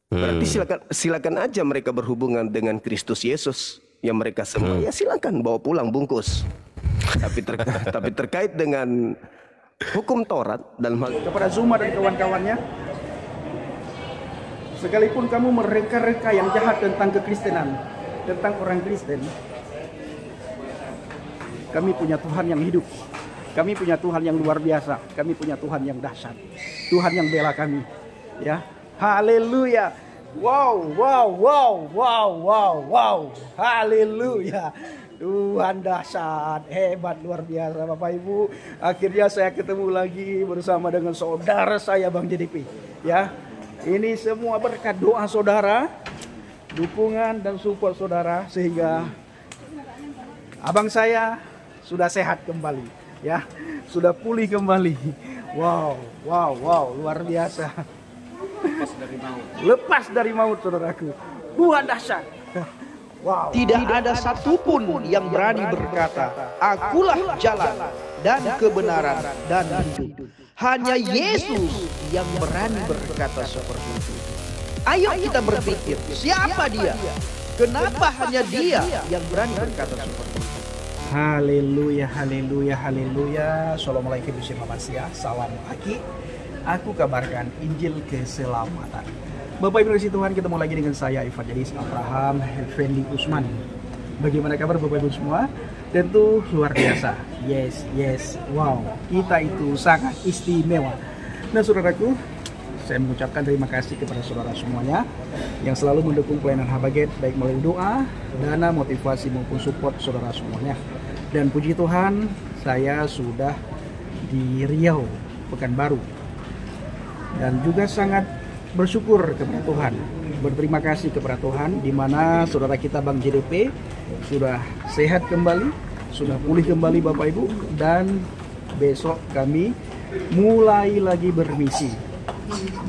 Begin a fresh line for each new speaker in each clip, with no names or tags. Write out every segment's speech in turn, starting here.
Berarti silakan aja mereka berhubungan dengan Kristus Yesus. Yang mereka semua ya silakan bawa pulang bungkus. Tapi terkait dengan hukum Taurat dalam hal
kepada Zuma dan kawan-kawannya, sekalipun kamu mereka-reka yang jahat tentang kekristenan, tentang orang Kristen, kami punya Tuhan yang hidup. Kami punya Tuhan yang luar biasa. Kami punya Tuhan yang dahsyat. Tuhan yang bela kami. Ya, haleluya. Wow, wow, wow, wow, wow, wow. Haleluya. Tuhan dahsyat, hebat, luar biasa Bapak Ibu. Akhirnya saya ketemu lagi bersama dengan saudara saya Bang JDP. Ya, ini semua berkat doa saudara, dukungan dan support saudara, sehingga abang saya sudah sehat kembali, ya, sudah pulih kembali. Wow, wow, wow, luar biasa. Lepas dari maut saudaraku. Tuhan dahsyat. Wow.
Tidak ada satupun yang berani berkata, "Akulah jalan dan kebenaran dan hidup." Hanya Yesus yang berani berkata seperti itu. Ayo kita berpikir, siapa dia? Kenapa hanya dia yang berani berkata seperti itu?
Haleluya, haleluya, haleluya. Assalamualaikum warahmatullahi wabarakatuh. Salam Aki. Aku kabarkan Injil keselamatan. Bapak Ibu kasih Tuhan, ketemu lagi dengan saya Evangelis Abraham Effendi Usman. Bagaimana kabar Bapak Ibu semua? Tentu luar biasa. Yes, yes. Wow, kita itu sangat istimewa. Nah saudaraku, saya mengucapkan terima kasih kepada saudara semuanya yang selalu mendukung pelayanan Habaget, baik melalui doa, dana, motivasi maupun support saudara semuanya. Dan puji Tuhan, saya sudah di Riau, Pekanbaru. Dan juga sangat bersyukur kepada Tuhan, berterima kasih kepada Tuhan, di mana saudara kita Bang JDP sudah sehat kembali, sudah pulih kembali Bapak Ibu. Dan besok kami mulai lagi bermisi,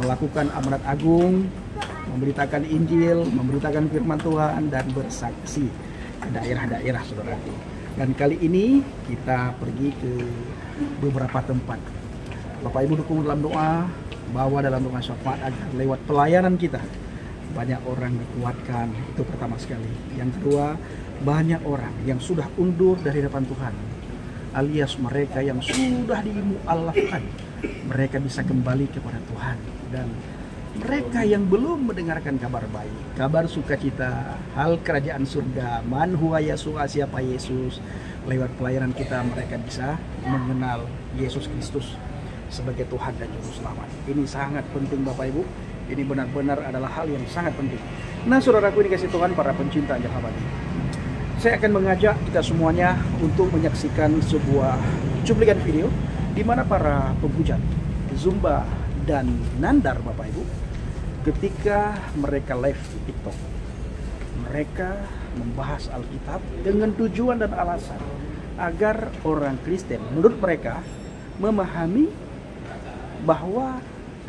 melakukan amanat agung, memberitakan Injil, memberitakan firman Tuhan, dan bersaksi ke daerah-daerah saudaraku. Dan kali ini kita pergi ke beberapa tempat. Bapak Ibu dukung dalam doa, bawa dalam doa syafaat agar lewat pelayanan kita banyak orang dikuatkan. Itu pertama sekali. Yang kedua, banyak orang yang sudah undur dari hadapan Tuhan, alias mereka yang sudah dimualafkan, mereka bisa kembali kepada Tuhan. Dan mereka yang belum mendengarkan kabar baik, kabar sukacita, hal kerajaan surga, man huwa Yesua, siapa Yesus, lewat pelayanan kita mereka bisa mengenal Yesus Kristus sebagai Tuhan dan Juru Selamat. Ini sangat penting Bapak Ibu. Ini benar-benar adalah hal yang sangat penting. Nah saudaraku ini kasih Tuhan, para pencinta Injil Habagi, saya akan mengajak kita semuanya untuk menyaksikan sebuah cuplikan video di mana para pemujat Zumba dan Nandar Bapak Ibu, ketika mereka live di TikTok, mereka membahas Alkitab dengan tujuan dan alasan agar orang Kristen menurut mereka memahami bahwa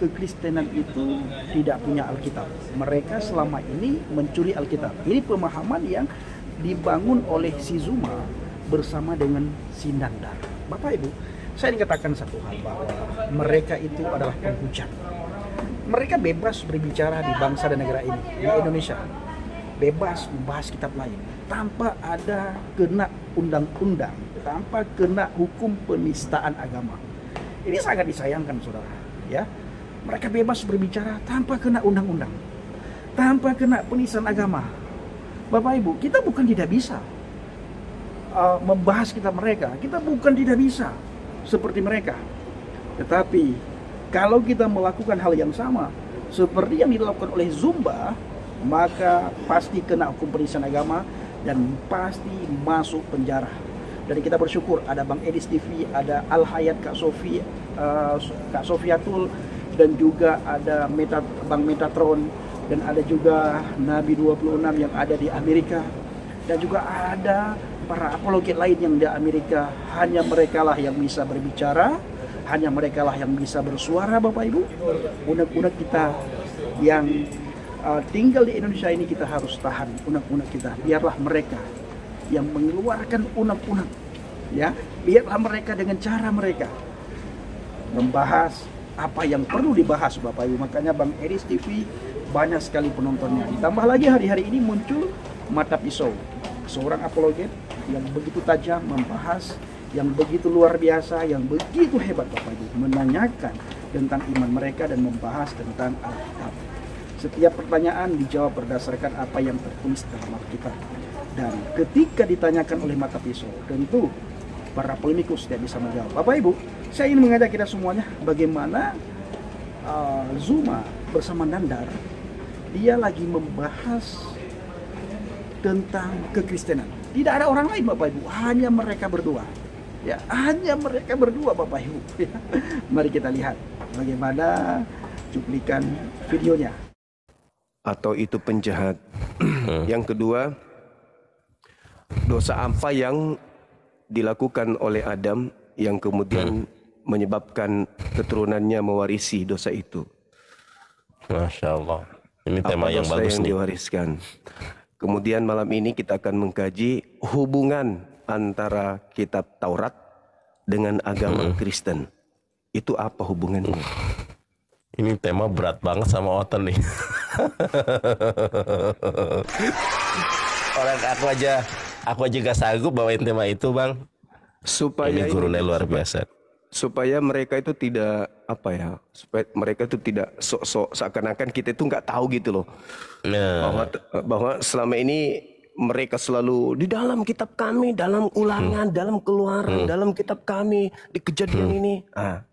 kekristenan itu tidak punya Alkitab. Mereka selama ini mencuri Alkitab. Ini pemahaman yang dibangun oleh si Zuma bersama dengan si Nandar. Bapak Ibu, saya ingin katakan satu hal, bahwa mereka itu adalah penghujat. Mereka bebas berbicara di bangsa dan negara ini, di Indonesia. Bebas membahas kitab lain tanpa ada kena undang-undang, tanpa kena hukum penistaan agama. Ini sangat disayangkan saudara, ya. Mereka bebas berbicara tanpa kena undang-undang, tanpa kena penistaan agama. Bapak Ibu, kita bukan tidak bisa membahas kitab mereka, kita bukan tidak bisa seperti mereka. Tetapi kalau kita melakukan hal yang sama seperti yang dilakukan oleh Zumba, maka pasti kena hukum penistaan agama dan pasti masuk penjara. Dan kita bersyukur ada Bang Edis TV, ada Al Hayat Kak Sofi, Kak Sofiatul, dan juga ada Bang Metatron, dan ada juga Nabi 26 yang ada di Amerika, dan juga ada para apologet lain yang di Amerika. Hanya mereka lah yang bisa berbicara, hanya mereka lah yang bisa bersuara Bapak Ibu. Unek-unek kita yang tinggal di Indonesia ini, kita harus tahan unek-unek kita. Biarlah mereka yang mengeluarkan unek-unek, ya, biarlah mereka dengan cara mereka membahas apa yang perlu dibahas Bapak Ibu. Makanya Bang Edis TV banyak sekali penontonnya. Ditambah lagi hari-hari ini muncul mata pisau, seorang apologet yang begitu tajam membahas, yang begitu luar biasa, yang begitu hebat Bapak Ibu, menanyakan tentang iman mereka dan membahas tentang Alkitab. Setiap pertanyaan dijawab berdasarkan apa yang tertulis dalam Alkitab. Dan ketika ditanyakan oleh mata pisau, tentu para polemikus tidak bisa menjawab. Bapak Ibu, saya ingin mengajak kita semuanya bagaimana Zuma bersama Nandar, dia lagi membahas tentang kekristenan. Tidak ada orang lain Bapak Ibu, hanya mereka berdua. Ya, hanya mereka berdua Bapak Ibu. Mari kita lihat bagaimana cuplikan videonya.
Atau itu penjahat. Yang kedua, dosa apa yang dilakukan oleh Adam yang kemudian menyebabkan keturunannya mewarisi dosa itu.
Masya Allah. Ini tema
apa
yang
dosa
bagus
yang
nih.
diwariskan. Kemudian malam ini kita akan mengkaji hubungan antara kitab Taurat dengan agama Kristen. Itu apa hubungannya?
Ini tema berat banget sama Oten nih. Orang aku aja gak sanggup bawain tema itu, Bang.
Supaya
Ini gurunya luar biasa.
supaya mereka itu tidak supaya mereka itu tidak sok-sok seakan-akan kita itu nggak tahu gitu loh.
Nah,
bahwa selama ini mereka selalu di dalam kitab kami, dalam ulangan, dalam keluaran, dalam kitab kami, di kejadian ini.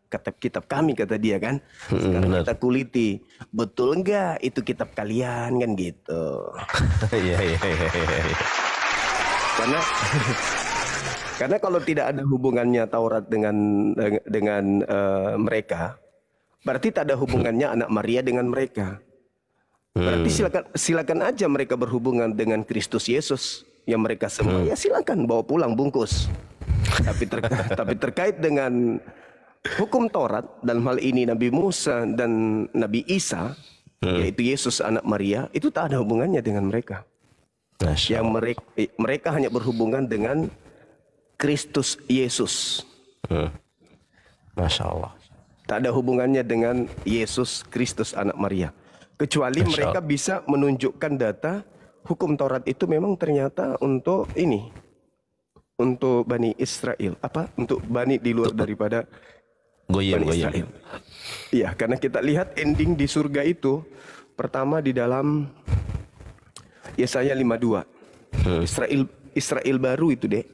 Kata kitab kami kata dia kan. Sekarang
benar.
kita kuliti, betul enggak itu kitab kalian kan gitu.
iya.
Karena kalau tidak ada hubungannya Taurat dengan mereka, berarti tak ada hubungannya anak Maria dengan mereka. Berarti silakan aja mereka berhubungan dengan Kristus Yesus yang mereka sembah. Ya silakan bawa pulang bungkus. Tapi terkait dengan hukum Taurat dalam hal ini Nabi Musa dan Nabi Isa, yaitu Yesus anak Maria, itu tak ada hubungannya dengan mereka.
Masya
Yang
Allah.
mereka hanya berhubungan dengan Kristus Yesus.
Masya Allah.
Tak ada hubungannya dengan Yesus Kristus anak Maria. Kecuali
Masya
mereka
Allah.
bisa menunjukkan data hukum Taurat itu memang ternyata untuk ini. Untuk Bani Israel. Untuk Bani di luar daripada
Goyim.
Bani Israel. Iya, karena kita lihat ending di surga itu. Pertama di dalam Yesaya 52. Israel baru itu deh.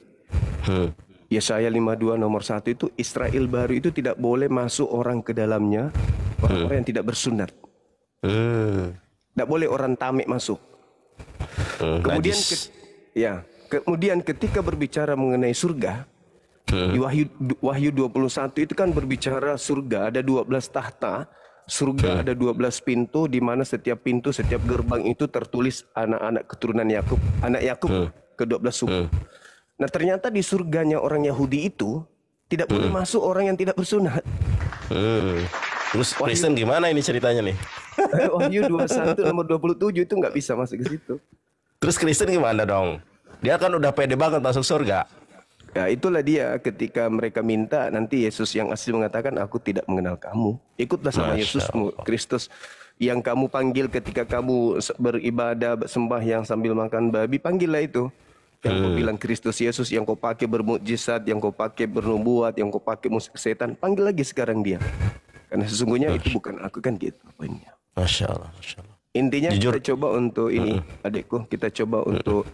Yesaya 52 nomor 1 itu Israel baru itu tidak boleh masuk orang ke dalamnya orang-orang yang tidak bersunat. Tidak boleh orang tamek masuk. Kemudian kemudian ketika berbicara mengenai surga di Wahyu 21 itu kan berbicara surga ada 12 tahta, surga ada 12 pintu di mana setiap pintu setiap gerbang itu tertulis anak-anak keturunan Yakub, anak Yakub ke-12 suku. Nah ternyata di surganya orang Yahudi itu tidak boleh masuk orang yang tidak bersunat.
Terus Kristen gimana ini ceritanya nih?
Wahyu 21 nomor 27 itu nggak bisa masuk ke situ.
Terus Kristen gimana dong? Dia kan udah pede banget masuk surga.
Ya itulah dia ketika mereka minta nanti Yesus yang asli mengatakan aku tidak mengenal kamu. Ikutlah sama
Masya
Yesusmu
Allah.
Kristus yang kamu panggil ketika kamu beribadah sembahyang sambil makan babi, panggillah itu. Yang kau bilang Kristus Yesus, yang kau pakai bermukjizat, yang kau pakai bernubuat, yang kau pakai musik setan, panggil lagi sekarang dia. Karena sesungguhnya itu bukan aku kan gitu poinnya.
Masya Allah, Masya Allah.
Intinya
Jujur.
kita coba untuk ini, adikku, kita coba untuk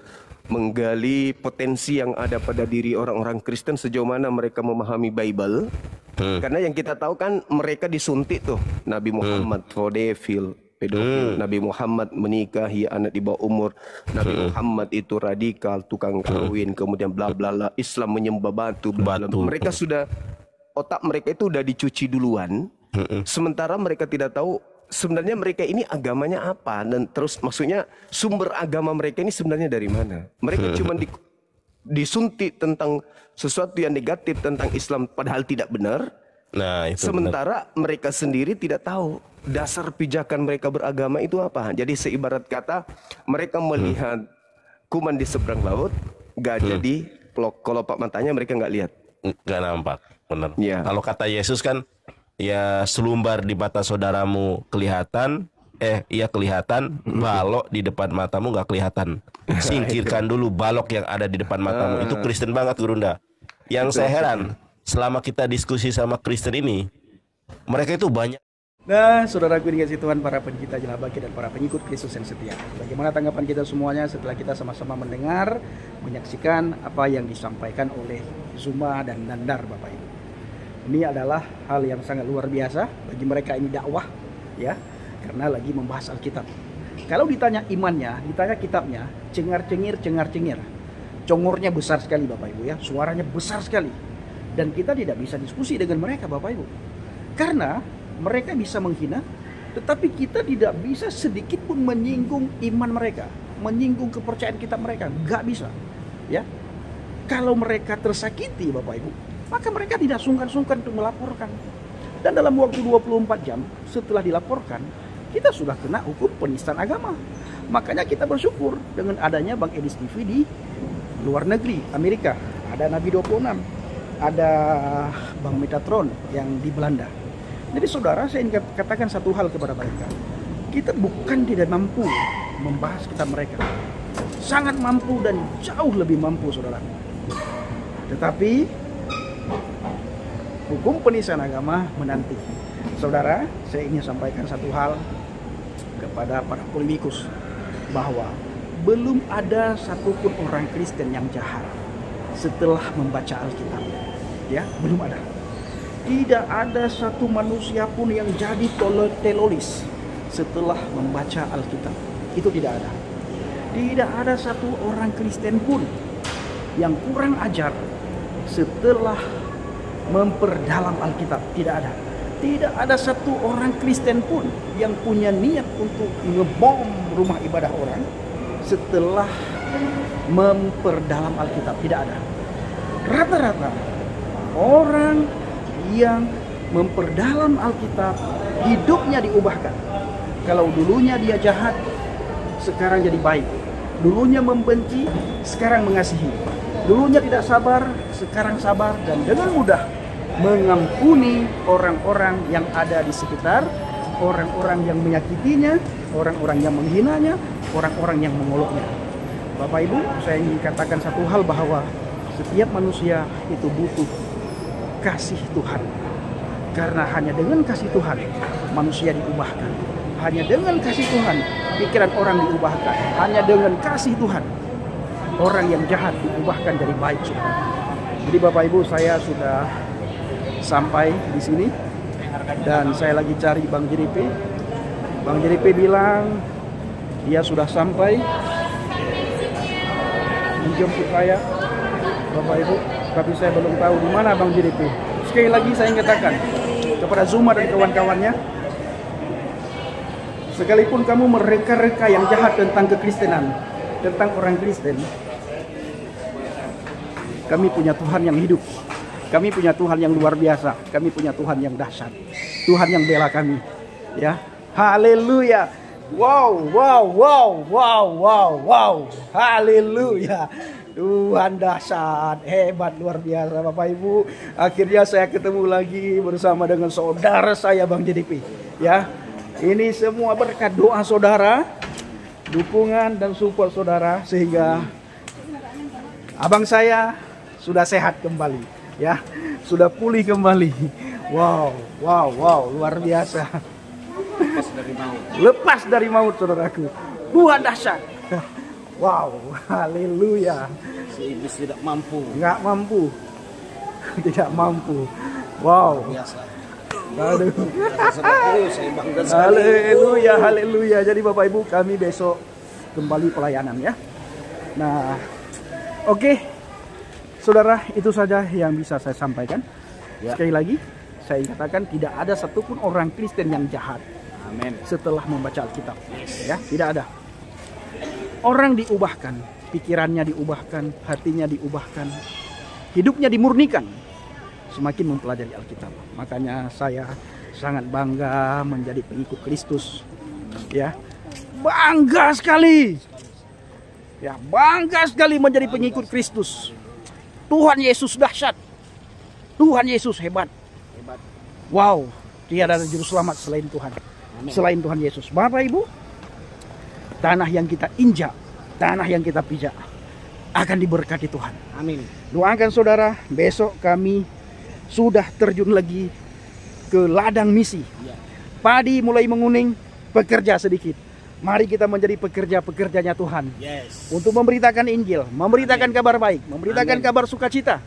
menggali potensi yang ada pada diri orang-orang Kristen sejauh mana mereka memahami Bible. Karena yang kita tahu kan mereka disuntik tuh. Nabi Muhammad pedofil, Nabi Muhammad menikahi anak di bawah umur. Nabi Muhammad itu radikal, tukang kawin, kemudian bla bla bla. Islam menyembah batu, bla bla.
Batu.
Mereka sudah otak mereka itu udah dicuci duluan. Sementara mereka tidak tahu sebenarnya mereka ini agamanya apa dan terus maksudnya sumber agama mereka ini sebenarnya dari mana. Mereka cuma disuntik tentang sesuatu yang negatif tentang Islam padahal tidak benar.
Nah, itu
Sementara mereka sendiri tidak tahu dasar pijakan mereka beragama itu apa. Jadi seibarat kata mereka melihat kuman di seberang laut, gajah di kelopak matanya mereka nggak lihat.
nggak nampak, benar.
Ya.
Kalau kata Yesus kan, ya selumbar di mata saudaramu kelihatan, kelihatan, balok di depan matamu nggak kelihatan. Singkirkan dulu balok yang ada di depan matamu. Itu Kristen banget, Gurunda. Yang saya heran, selama kita diskusi sama Kristen ini, mereka itu banyak.
Nah, saudaraku dikasih Tuhan, para pencinta Jala Baki dan para pengikut Kristus yang setia. Bagaimana tanggapan kita semuanya setelah kita sama-sama mendengar, menyaksikan apa yang disampaikan oleh Zuma dan Nandar, Bapak Ibu. Ini adalah hal yang sangat luar biasa bagi mereka ini dakwah, ya, karena lagi membahas Alkitab. Kalau ditanya imannya, ditanya kitabnya, cengar-cengir. Congornya besar sekali, Bapak Ibu, ya. Suaranya besar sekali. Dan kita tidak bisa diskusi dengan mereka, Bapak Ibu. Karena mereka bisa menghina, tetapi kita tidak bisa sedikit pun menyinggung iman mereka, menyinggung kepercayaan kitab mereka. Gak bisa, ya. Kalau mereka tersakiti, Bapak Ibu, maka mereka tidak sungkan-sungkan untuk melaporkan. Dan dalam waktu 24 jam setelah dilaporkan, kita sudah kena hukum penistaan agama. Makanya kita bersyukur dengan adanya Bang Edis TV di luar negeri, Amerika. Ada Nabi 26, ada Bang Metatron yang di Belanda. Jadi saudara, saya ingin katakan satu hal kepada mereka. Kita bukan tidak mampu membahas kitab mereka. Sangat mampu dan jauh lebih mampu, saudara. Tetapi hukum penistaan agama menanti. Saudara, saya ingin sampaikan satu hal kepada para polemikus, bahwa belum ada satupun orang Kristen yang jahat setelah membaca Alkitab. Ya, belum ada. Tidak ada satu manusia pun yang jadi teroris setelah membaca Alkitab. Itu tidak ada. Tidak ada satu orang Kristen pun yang kurang ajar setelah memperdalam Alkitab. Tidak ada. Tidak ada satu orang Kristen pun yang punya niat untuk ngebom rumah ibadah orang setelah memperdalam Alkitab. Tidak ada. Rata-rata orang yang memperdalam Alkitab, hidupnya diubahkan. Kalau dulunya dia jahat, sekarang jadi baik. Dulunya membenci, sekarang mengasihi. Dulunya tidak sabar, sekarang sabar, dan dengan mudah mengampuni orang-orang yang ada di sekitar, orang-orang yang menyakitinya, orang-orang yang menghinanya, orang-orang yang mengoloknya. Bapak Ibu, saya ingin katakan satu hal, bahwa setiap manusia itu butuh kasih Tuhan. Karena hanya dengan kasih Tuhan manusia diubahkan. Hanya dengan kasih Tuhan pikiran orang diubahkan. Hanya dengan kasih Tuhan orang yang jahat diubahkan jadi baik. Jadi Bapak Ibu, saya sudah sampai di sini dan saya lagi cari Bang JDP. Bang JDP bilang dia sudah sampai menjemput saya, Bapak Ibu. Tapi saya belum tahu di mana Bang JDP. Sekali lagi saya ingin katakan kepada Zuma dan kawan-kawannya, sekalipun kamu mereka-reka yang jahat tentang kekristenan, tentang orang Kristen, kami punya Tuhan yang hidup. Kami punya Tuhan yang luar biasa. Kami punya Tuhan yang dahsyat. Tuhan yang bela kami. Ya, haleluya. Wow. Haleluya. Tuhan dahsyat, hebat, luar biasa, Bapak Ibu. Akhirnya saya ketemu lagi bersama dengan saudara saya Bang JDP. Ya, ini semua berkat doa saudara, dukungan dan support saudara, sehingga abang saya sudah sehat kembali. Ya, sudah pulih kembali. Wow, luar biasa. Lepas dari maut saudaraku. Tuhan dahsyat. Wow, haleluya.
Si iblis tidak mampu.
Nggak mampu. Tidak mampu. Wow.
Biasa.
Aduh.
Saya bangga sekali.
Haleluya. Jadi Bapak Ibu, kami besok kembali pelayanan ya. Nah, oke. Saudara, itu saja yang bisa saya sampaikan. Ya. Sekali lagi, saya katakan tidak ada satupun orang Kristen yang jahat.
Amin.
Setelah membaca Alkitab. Ya, tidak ada. Orang diubahkan, pikirannya diubahkan, hatinya diubahkan, hidupnya dimurnikan semakin mempelajari Alkitab. Makanya saya sangat bangga menjadi pengikut Kristus. Ya, bangga sekali. Ya, bangga sekali menjadi pengikut Kristus. Tuhan Yesus dahsyat. Tuhan Yesus hebat. Wow, tiada juru selamat selain Tuhan. selain Tuhan Yesus. Bapak Ibu, tanah yang kita injak, tanah yang kita pijak akan diberkati Tuhan.
Amin.
Doakan saudara, besok kami sudah terjun lagi ke ladang misi.
Ya.
Padi mulai menguning, pekerja sedikit. Mari kita menjadi pekerja-pekerjanya Tuhan.
Yes.
Untuk memberitakan Injil, memberitakan kabar baik, memberitakan
Amin.
kabar sukacita.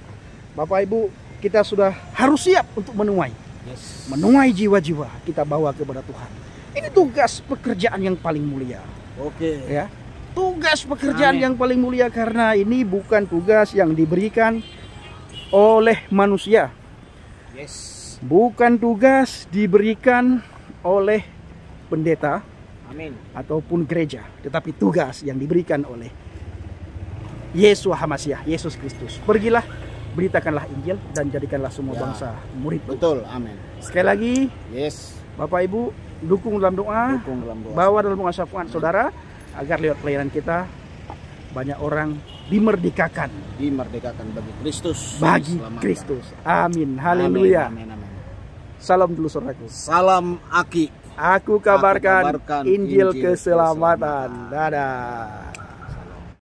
Bapak Ibu, kita sudah harus siap untuk menuai.
Yes.
Menuai jiwa-jiwa kita bawa kepada Tuhan. Ini tugas pekerjaan yang paling mulia.
Oke.
Ya, tugas pekerjaan
Amin.
yang paling mulia karena ini bukan tugas yang diberikan oleh manusia.
Yes.
Bukan tugas diberikan oleh pendeta
Amin.
ataupun gereja, tetapi tugas yang diberikan oleh Yeshua HaMasyiah, Yesus Kristus. Pergilah, beritakanlah Injil dan jadikanlah semua
Ya.
bangsa murid.
Betul. Amin.
Sekali lagi,
Yes.
Bapak Ibu, dukung dalam doa,
Dukung dalam doa.
bawa dalam doa syafaat saudara, agar lewat pelayanan kita banyak orang dimerdekakan
Dimerdekakan bagi Kristus.
bagi
Diselamatkan.
Kristus. Amin. Haleluya.
Amin. Amin.
Salam dulu saudaraku.
Salam Aki.
Aku kabarkan,
kabarkan
Injil
Injil
keselamatan. Dadah.